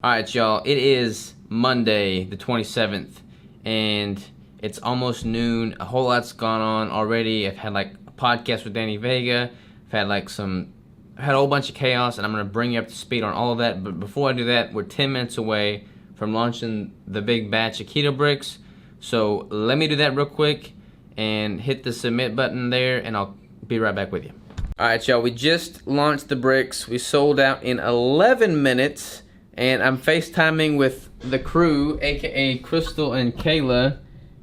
Alright, y'all, it is Monday, the 27th, and it's almost noon. A whole lot's gone on already. I've had like a podcast with Danny Vega. I've had I've had a whole bunch of chaos, and I'm going to bring you up to speed on all of that. But before I do that, we're 10 minutes away from launching the big batch of Keto Bricks. So let me do that real quick and hit the submit button there, and I'll be right back with you. Alright, y'all, we just launched the bricks. We sold out in 11 minutes. And I'm FaceTiming with the crew, aka Crystal and Kayla.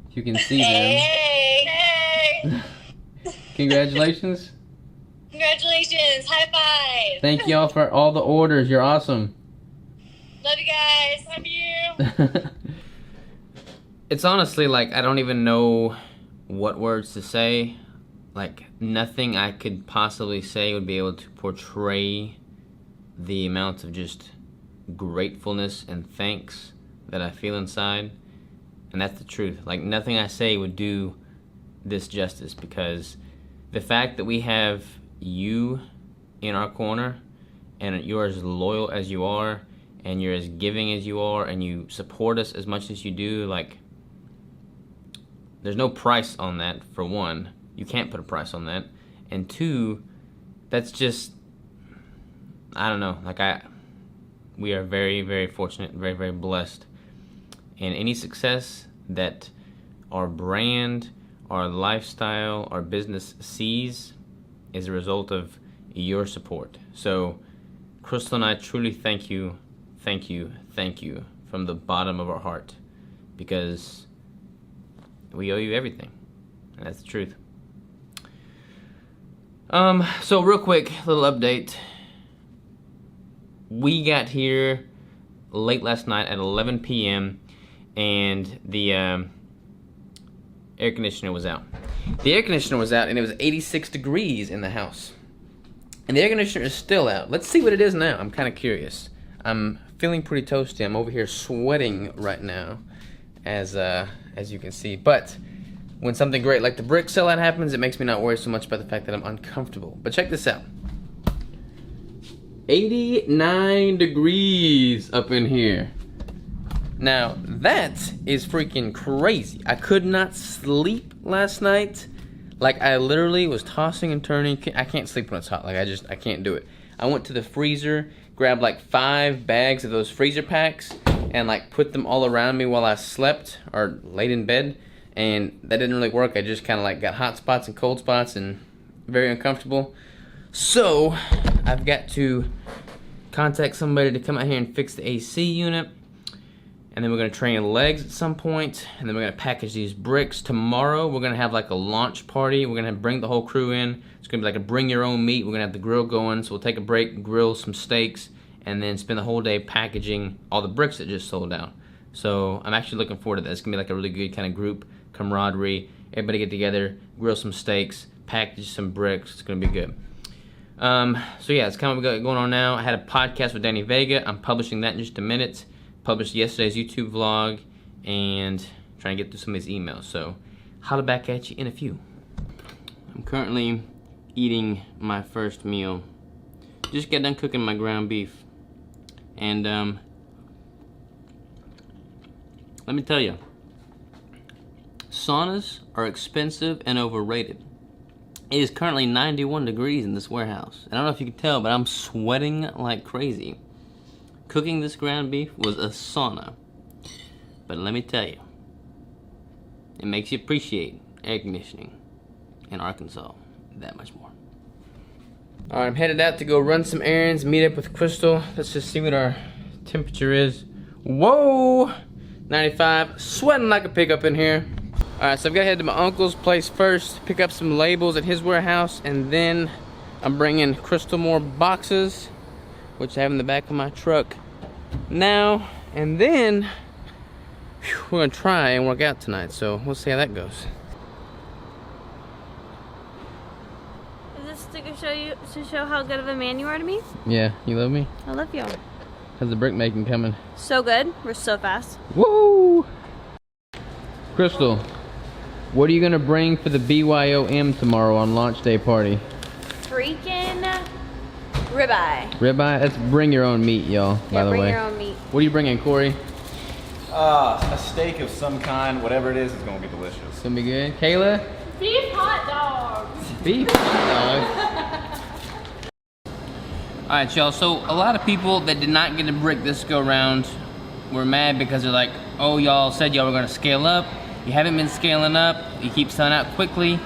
If you can see them. Hey! Congratulations. Congratulations! High five! Thank y'all for all the orders. You're awesome. Love you guys. Love you. It's honestly like I don't even know what words to say. Like nothing I could possibly say would be able to portray the amount of just gratefulness and thanks that I feel inside, and that's the truth. Like nothing I say would do this justice, because the fact that we have you in our corner, and you're as loyal as you are, and you're as giving as you are, and you support us as much as you do, like there's no price on that. For one, you can't put a price on that, and two, that's just, I don't know, like we are very, very fortunate, very, very blessed. And any success that our brand, our lifestyle, our business sees is a result of your support. So, Crystal and I truly thank you from the bottom of our heart, because we owe you everything. And that's the truth. So real quick, little update. We got here late last night at 11 p.m. and the air conditioner was out. The air conditioner was out and it was 86 degrees in the house. And the air conditioner is still out. Let's see what it is now. I'm kind of curious. I'm feeling pretty toasty. I'm over here sweating right now, as you can see. But when something great like the brick sellout happens, it makes me not worry so much about the fact that I'm uncomfortable. But check this out. 89 degrees up in here. Now, that is freaking crazy. I could not sleep last night. Like, I literally was tossing and turning. I can't sleep when it's hot. Like, I can't do it. I went to the freezer, grabbed like 5 bags of those freezer packs, and like put them all around me while I slept or laid in bed. And that didn't really work. I just kind of like got hot spots and cold spots and very uncomfortable. So, I've got to contact somebody to come out here and fix the AC unit. And then we're going to train legs at some point. And then we're going to package these bricks. Tomorrow, we're going to have like a launch party. We're going to bring the whole crew in. It's going to be like a bring your own meat. We're going to have the grill going. So we'll take a break, grill some steaks, and then spend the whole day packaging all the bricks that just sold out. So, I'm actually looking forward to that. It's going to be like a really good kind of group camaraderie. Everybody get together, grill some steaks, package some bricks. It's going to be good. So yeah, it's kind of going on now. I had a podcast with Danny Vega. I'm publishing that in just a minute. Published yesterday's YouTube vlog, and trying to get through some of these emails. So, holla back at you in a few. I'm currently eating my first meal. Just got done cooking my ground beef. And, let me tell you, saunas are expensive and overrated. It is currently 91 degrees in this warehouse. I don't know if you can tell, but I'm sweating like crazy. Cooking this ground beef was a sauna. But let me tell you, it makes you appreciate air conditioning in Arkansas that much more. Alright, I'm headed out to go run some errands, meet up with Crystal. Let's just see what our temperature is. Whoa! 95. Sweating like a pig up in here. Alright, so I've got to head to my uncle's place first, pick up some labels at his warehouse, and then I'm bringing Crystal more boxes, which I have in the back of my truck now, and then we're going to try and work out tonight, so we'll see how that goes. Is this to show how good of a man you are to me? Yeah, you love me? I love you. How's the brick making coming? So good. We're so fast. Woo! Crystal, what are you gonna bring for the BYOM tomorrow on launch day party? Freaking ribeye. Ribeye? That's bring your own meat, y'all, by the way. Bring your own meat. What are you bringing, Corey? A steak of some kind, whatever it is gonna be delicious. It's gonna be good. Kayla? Beef hot dogs. Beef hot dog. Alright, y'all. So a lot of people that did not get a brick this go round were mad because they're like, oh, y'all said y'all were gonna scale up. You haven't been scaling up. You keep selling out quickly.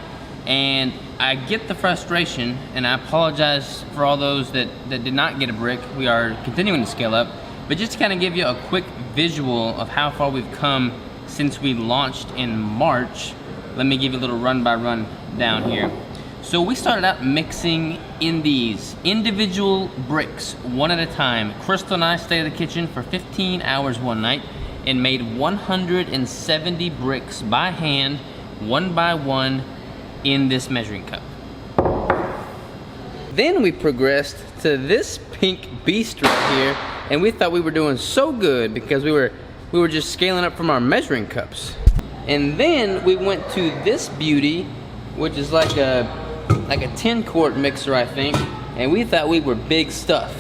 And I get the frustration, and I apologize for all those that did not get a brick. We are continuing to scale up. But just to kind of give you a quick visual of how far we've come since we launched in March, let me give you a little run by run down here. So we started out mixing in these individual bricks, one at a time. Crystal and I stayed in the kitchen for 15 hours one night and made 170 bricks by hand, one by one, in this measuring cup. Then we progressed to this pink beast right here, and we thought we were doing so good because we were just scaling up from our measuring cups. And then we went to this beauty, which is like a 10-quart mixer, I think, and we thought we were big stuff.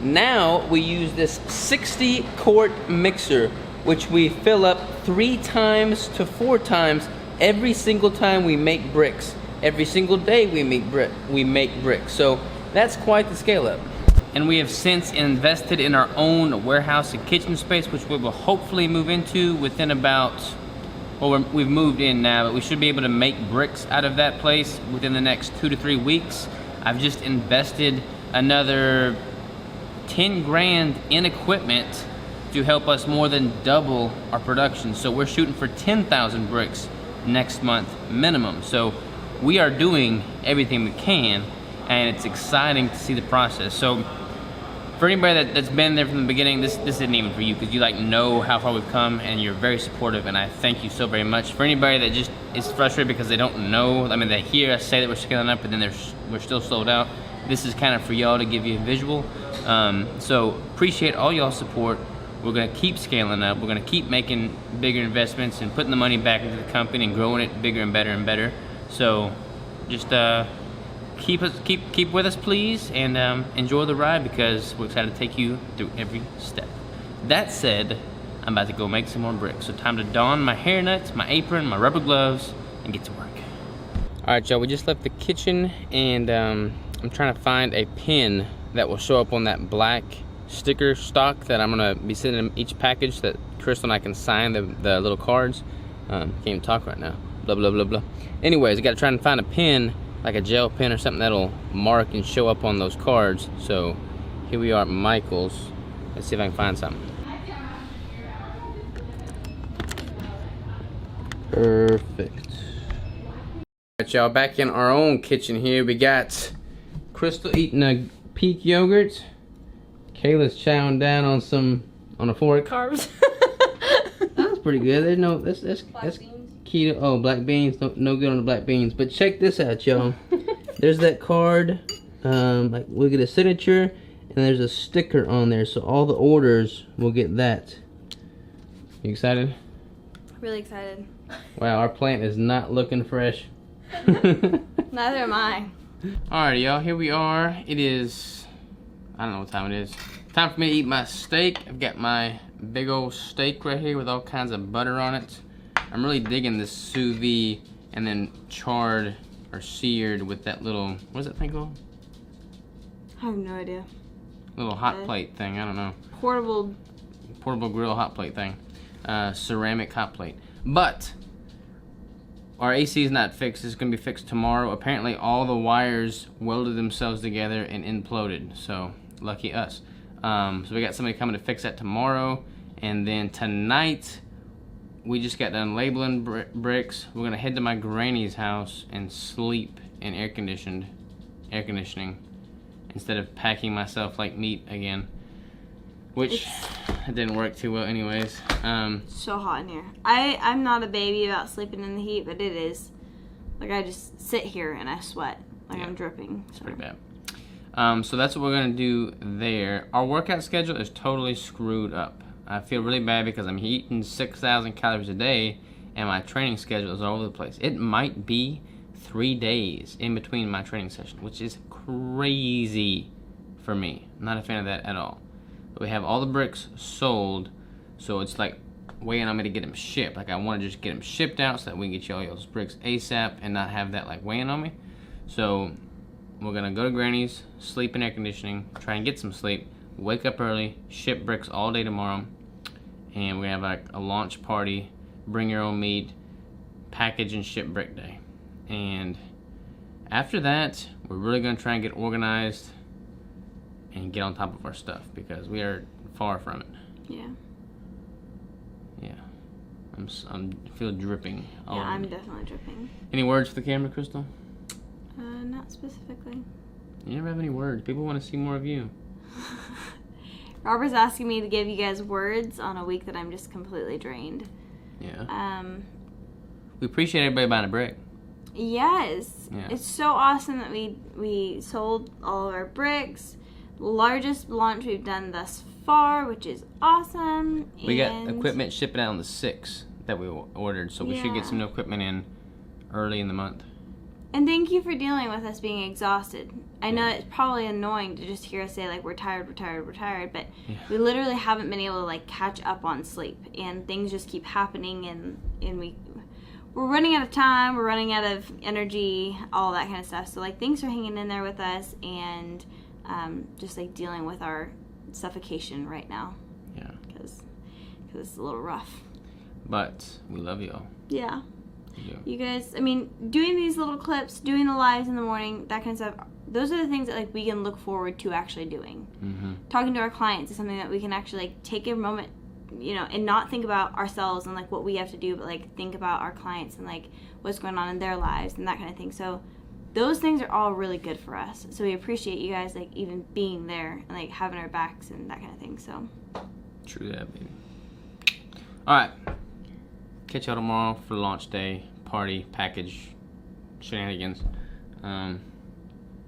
Now we use this 60-quart mixer, which we fill up 3 times to 4 times every single time we make bricks. Every single day we make bricks. So that's quite the scale up. And we have since invested in our own warehouse and kitchen space, which we will hopefully move into within about, well, we've moved in now, but we should be able to make bricks out of that place within the next 2 to 3 weeks. I've just invested another 10 grand in equipment to help us more than double our production. So we're shooting for 10,000 bricks next month minimum. So we are doing everything we can, and it's exciting to see the process. So for anybody that's been there from the beginning, this isn't even for you, because you like know how far we've come and you're very supportive, and I thank you so very much. For anybody that just is frustrated because they don't know, I mean, they hear us say that we're scaling up, but then we're still sold out. This is kind of for y'all to give you a visual. So appreciate all y'all's support. We're gonna keep scaling up. We're gonna keep making bigger investments and putting the money back into the company and growing it bigger and better and better. So just keep with us, please, and enjoy the ride, because we're excited to take you through every step. That said, I'm about to go make some more bricks. So time to don my hairnets, my apron, my rubber gloves, and get to work. All right, y'all, we just left the kitchen, and I'm trying to find a pin that will show up on that black sticker stock that I'm gonna be sending in each package, that Crystal and I can sign the little cards. Can't even talk right now. Blah, blah, blah, blah. Anyways, I gotta try and find a pin, like a gel pen or something that'll mark and show up on those cards. So here we are at Michael's. Let's see if I can find something. Perfect. Alright, y'all, back in our own kitchen here. We got Crystal eating a Peak yogurt. Kayla's chowing down on a fork. Carbs. That's pretty good. There's no that's keto. Oh, black beans. No good on the black beans. But check this out, y'all. There's that card. Like we'll get a signature, and there's a sticker on there, so all the orders will get that. You excited? Really excited. Wow, our plant is not looking fresh. Neither am I. Alrighty, y'all. Here we are. It is, I don't know what time it is. Time for me to eat my steak. I've got my big old steak right here with all kinds of butter on it. I'm really digging this sous vide and then charred or seared with that little, what is that thing called? I have no idea. Little hot plate thing, I don't know. Portable Grill hot plate thing. Ceramic hot plate. But our AC is not fixed. It's gonna be fixed tomorrow. Apparently all the wires welded themselves together and imploded. So lucky us. So we got somebody coming to fix that tomorrow. And then tonight, we just got done labeling bricks. We're gonna head to my granny's house and sleep in air conditioning instead of packing myself like meat again, which it didn't work too well anyways. So hot in here. I'm not a baby about sleeping in the heat, but it is. Like, I just sit here and I sweat. Like, yeah, I'm dripping. It's pretty bad. So that's what we're gonna do there. Our workout schedule is totally screwed up. I feel really bad because I'm eating 6,000 calories a day and my training schedule is all over the place. It might be 3 days in between my training session, which is crazy for me. I'm not a fan of that at all. But we have all the bricks sold, so it's like waiting on me to get them shipped. Like I want to just get them shipped out so that we can get you all those bricks ASAP and not have that like weighing on me. So we're gonna go to Granny's, sleep in air conditioning, try and get some sleep, wake up early, ship bricks all day tomorrow, and we have like a launch party, bring your own meat, package and ship brick day. And after that, we're really gonna try and get organized and get on top of our stuff because we are far from it. Yeah. Yeah. I'm feel dripping. Yeah, I'm definitely dripping. Any words for the camera, Crystal? Not specifically. You never have any words. People want to see more of you. Robert's asking me to give you guys words on a week that I'm just completely drained. Yeah. We appreciate everybody buying a brick. Yes. Yeah. It's so awesome that we sold all of our bricks. Largest launch we've done thus far, which is awesome. We got equipment shipping out on the 6th that we ordered, so we should get Yeah. some new equipment in early in the month. And thank you for dealing with us being exhausted. I know it's probably annoying to just hear us say like we're tired, but we literally haven't been able to like catch up on sleep, and things just keep happening, and we're running out of time, we're running out of energy, all that kind of stuff. So like things are hanging in there with us, and just like dealing with our suffocation right now. Yeah. Because it's a little rough. But we love y'all. Yeah. Yeah. You guys, I mean, doing these little clips, doing the lives in the morning, that kind of stuff, those are the things that like we can look forward to actually doing. Mm-hmm. Talking to our clients is something that we can actually like take a moment, you know, and not think about ourselves and like what we have to do, but like think about our clients and like what's going on in their lives and that kind of thing. So those things are all really good for us. So we appreciate you guys like even being there and like having our backs and that kind of thing. So True that, baby. All right. Catch y'all tomorrow for launch day, party, package, shenanigans.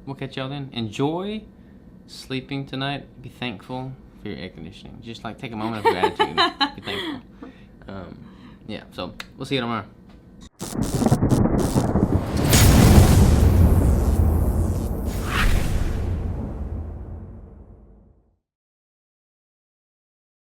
We'll catch y'all then. Enjoy sleeping tonight. Be thankful for your air conditioning. Just like take a moment of gratitude. Be thankful. Yeah, so we'll see you tomorrow.